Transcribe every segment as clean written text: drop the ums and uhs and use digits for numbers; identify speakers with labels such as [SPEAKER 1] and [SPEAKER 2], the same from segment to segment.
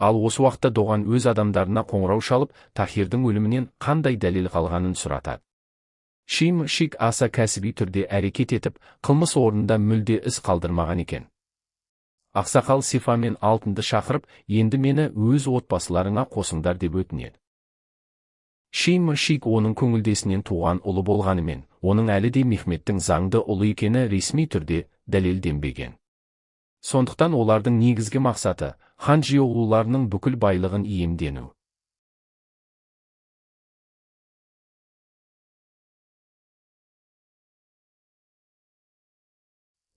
[SPEAKER 1] Ал осы уақытта Доған өз адамдарына қоңырау шалып, Тахирдің өлімінен қандай дәлел қалғанын сұратады. Шим-Шик аса кәсіби түрде әрекет етіп, қылмыс орнында мүлде із қалдырмаған екен. Ақсақал Сифа мен Алтынды шақырып, енді мені өз отбасыларыңа қосыңдар деп өтінеді. Шим-Шик оның көңілдесінен туған ұлы болғанымен, оның әлі де Мехметтің заңды ұлы екені ресми түрде дәлелденбеген. Сондықтан олардың негізгі мақсаты хан жиоғлуларының бүкіл байлығын иемдену.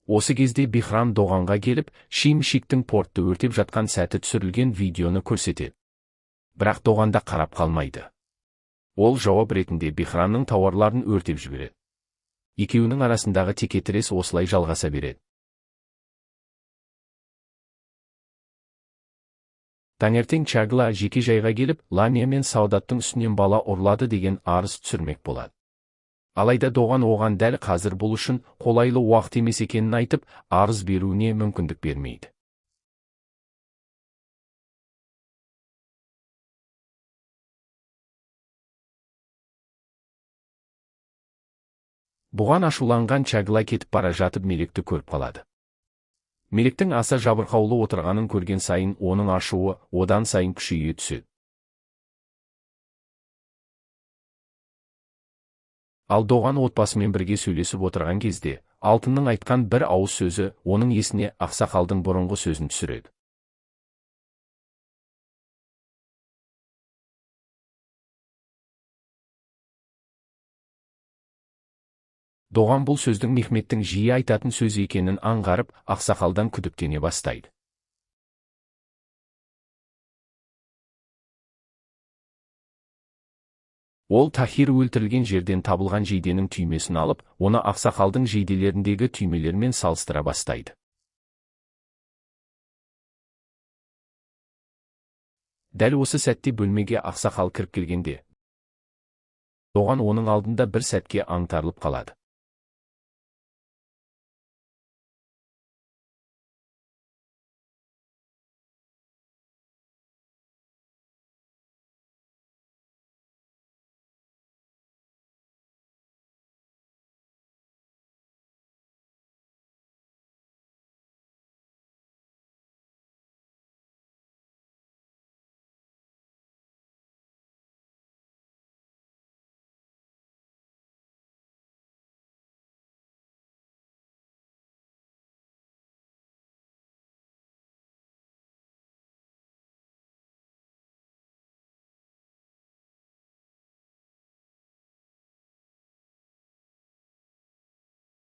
[SPEAKER 1] Осы кезде Бихрам Доғанға келіп, Шим-Шиктің портты өртеп жатқан сәті түсірілген видеоны көрсетеді. Бірақ Доғанда қарап қалмайды. Ол жауап ретінде Бихрамның тауарларын өртеп жібереді. Екеуінің арасындағы текетірес осылай жалғаса береді. Таңертең Чагла жеке жайға келіп, Ламия мен Саудаттың үстінен бала ұрлады деген арыз түсірмек болады. Алайда Доған оған дәл қазір бұл үшін қолайлы уақыт емес екенін айтып, арыз беруіне мүмкіндік бермейді. Бұған ашуланған Чагла кетіп бара жатып Мелекті көріп қалады. Мелектің аса жабырқаулы отырғанын көрген сайын оның ашуы одан сайын күшейе түседі. Ал Доған отбасымен бірге сөйлесіп отырған кезде, Алтынның айтқан бір ауыз сөзі оның есіне ақсақалдың бұрынғы сөзін түсіреді. Доған бұл сөздің Мехметтің жиі айтатын сөз екенін аңғарып, ақсақалдан күдіктене бастайды. Ол Тахир өлтірілген жерден табылған жейденің түймесін алып, оны ақсақалдың жейделеріндегі түймелермен салыстыра бастайды. Дәл осы сәтте бөлмеге ақсақал кіріп келгенде, Доған оның алдында бір сәтке аңтарылып қалады.